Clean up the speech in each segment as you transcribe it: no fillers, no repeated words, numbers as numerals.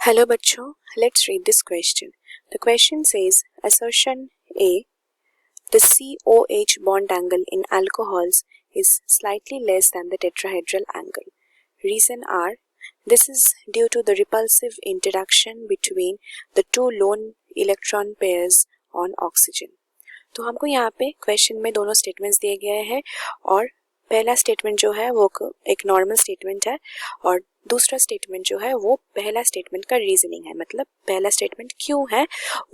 Hello बच्चों, let's read this question. The question says, assertion A, the COH bond angle in alcohols is slightly less than the tetrahedral angle. Reason are, this is due to the repulsive interaction between the two lone electron pairs on oxygen. तो हमको यहाँ पे question में दोनों statements दिए गए हैं और पहला स्टेटमेंट जो है वो एक नॉर्मल स्टेटमेंट है और दूसरा स्टेटमेंट जो है वो पहला स्टेटमेंट का रीजनिंग है, मतलब पहला स्टेटमेंट क्यों है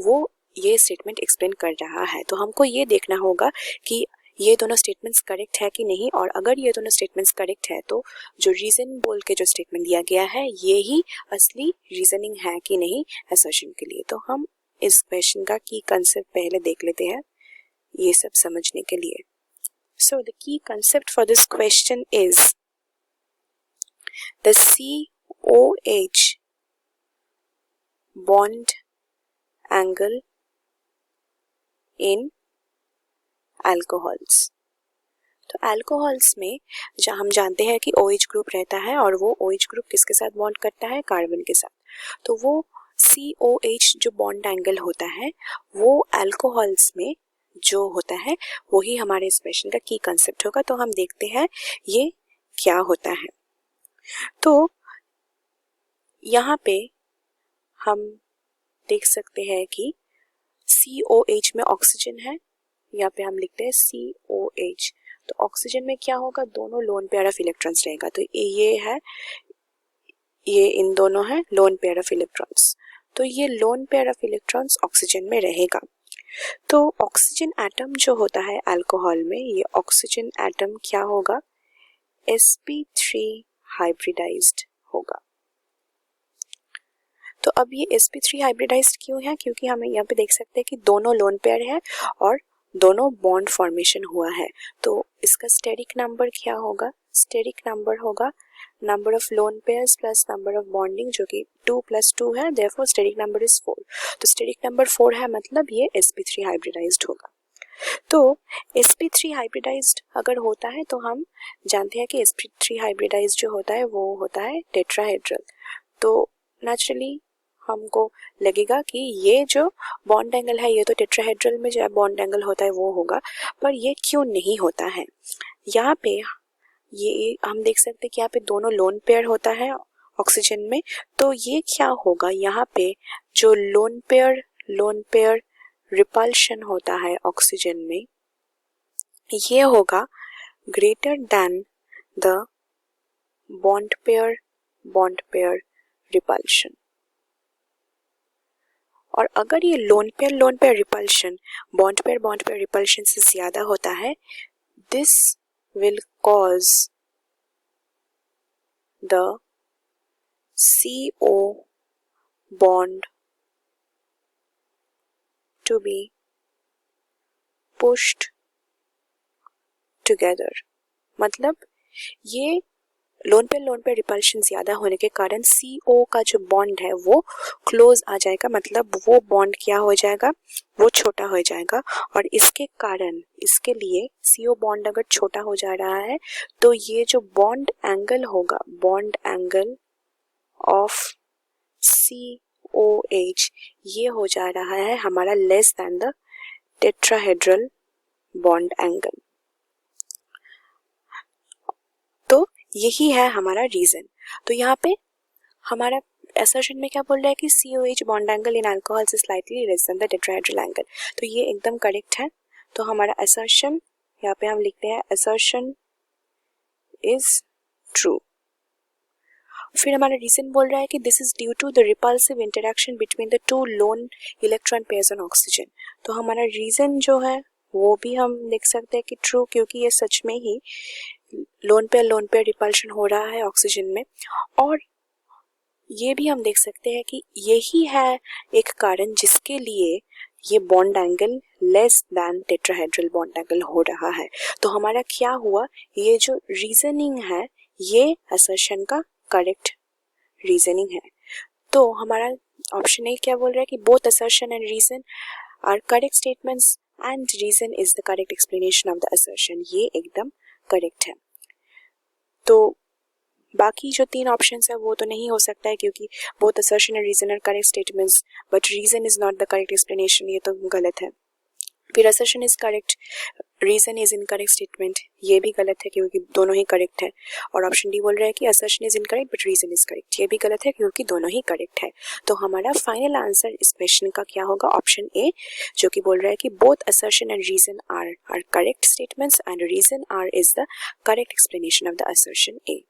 वो ये स्टेटमेंट एक्सप्लेन कर रहा है। तो हमको ये देखना होगा कि ये दोनों स्टेटमेंट्स करेक्ट है कि नहीं, और अगर ये दोनों स्टेटमेंट्स करेक्ट है तो जो रीजन बोल के जो स्टेटमेंट दिया गया है ये ही असली रीजनिंग है कि नहीं असर्शन के लिए। तो हम इस क्वेश्चन का की कंसेप्ट पहले देख लेते हैं ये सब समझने के लिए। So the key concept for this question is the COH bond angle in alcohols। तो अल्कोहल्स में जहाँ हम जानते हैं कि OH ग्रुप रहता है और वो OH ग्रुप किसके साथ बॉन्ड करता है, कार्बन के साथ। तो वो COH जो बॉन्ड एंगल होता है वो अल्कोहल्स में जो होता है वही हमारे इस क्वेश्चन का की कंसेप्ट होगा। तो हम देखते हैं ये क्या होता है। तो यहाँ पे हम देख सकते हैं कि COH में ऑक्सीजन है, यहाँ पे हम लिखते हैं COH। तो ऑक्सीजन में क्या होगा, दोनों लोन पेयर ऑफ इलेक्ट्रॉन्स रहेगा। तो ये है, ये इन दोनों है लोन पेयर ऑफ इलेक्ट्रॉन्स। तो ये lone pair of electrons oxygen में रहेगा। तो ऑक्सीजन एटम जो होता है अल्कोहल में, ये ऑक्सीजन एटम क्या होगा, sp3 हाइब्रिडाइज्ड होगा। तो अब ये sp3 हाइब्रिडाइज्ड क्यों है, क्योंकि हमें यहाँ पे देख सकते हैं कि दोनों लोन पेयर है और दोनों बॉन्ड फॉर्मेशन हुआ है। तो इसका स्टेरिक नंबर क्या होगा, स्टेरिक नंबर होगा number of lone pairs plus number of bonding, जो कि 2 + 2 है, देयरफॉर स्टेरिक नंबर इज 4। तो स्टेरिक नंबर 4 है, मतलब ये sp3 हाइब्रिडाइज्ड होगा। तो sp3 हाइब्रिडाइज्ड अगर होता है तो हम जानते हैं कि sp3 हाइब्रिडाइज्ड जो होता है वो होता है टेट्राहेड्रल। तो नेचुरली हमको लगेगा कि ये जो बॉन्ड एंगल है ये तो टेट्राहेड्रल में जो बॉन्ड एंगल होता है वो होगा, पर ये क्यों नहीं होता है। यहाँ पे ये हम देख सकते हैं कि यहाँ पे दोनों लोन पेयर होता है ऑक्सीजन में। तो ये क्या होगा, यहाँ पे जो लोन पेयर रिपल्शन होता है ऑक्सीजन में, ये होगा greater than the bond pair repulsion. और अगर ये lone pair repulsion bond pair repulsion से ज्यादा होता है, this will cause the CO bond to be pushed together। मतलब ये लोन पेयर रिपल्शन ज्यादा होने के कारण CO का जो बॉन्ड है वो क्लोज आ जाएगा, मतलब वो बॉन्ड क्या हो जाएगा, वो छोटा हो जाएगा। और इसके कारण, इसके लिए CO बॉन्ड अगर छोटा हो जा रहा है तो ये जो बॉन्ड एंगल होगा, बॉन्ड एंगल ऑफ COH ये हो जा रहा है हमारा less than the tetrahedral bond angle. तो यही है हमारा रीजन। तो यहाँ पे हमारा असर्शन में क्या बोल रहा है कि COH bond angle in alcohols is slightly less than the tetrahedral angle. तो ये एकदम करेक्ट है। तो हमारा असर्शन यहाँ पे हम लिखते हैं असर्शन इज ट्रू। फिर हमारा रीजन बोल रहा है कि this is due to the repulsive interaction between the two lone electron pairs on oxygen. तो हमारा रीजन जो है वो भी हम लिख सकते हैं कि ट्रू, क्योंकि ये सच में ही लोन पेयर रिपल्शन हो रहा है ऑक्सीजन में। और ये भी हम देख सकते हैं कि यही है एक कारण जिसके लिए ये bond angle less than tetrahedral bond angle हो रहा है। तो हमारा क्या हुआ, ये जो रीजनिंग है ये असर्शन का करेक्ट रीजनिंग है। तो हमारा ऑप्शन ए क्या बोल रहा है कि both assertion and reason are correct statements and reason is the correct explanation of the assertion. ये एकदम करेक्ट है। तो बाकी जो 3 ऑप्शंस है वो तो नहीं हो सकता है, क्योंकि both assertion and reason are correct statements but reason is not the correct explanation, ये तो गलत है। फिर assertion is correct, reason is incorrect statement, ये भी गलत है क्योंकि दोनों ही करेक्ट है। और ऑप्शन डी बोल रहा है कि assertion is incorrect but reason is correct, ये भी गलत है क्योंकि दोनों ही करेक्ट है। तो हमारा फाइनल आंसर इस क्वेश्चन का क्या होगा? ऑप्शन ए, जो कि बोल रहा है कि both assertion and reason are correct statements and reason are is the correct explanation of the assertion a.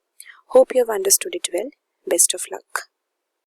Hope you have understood it well. Best of luck.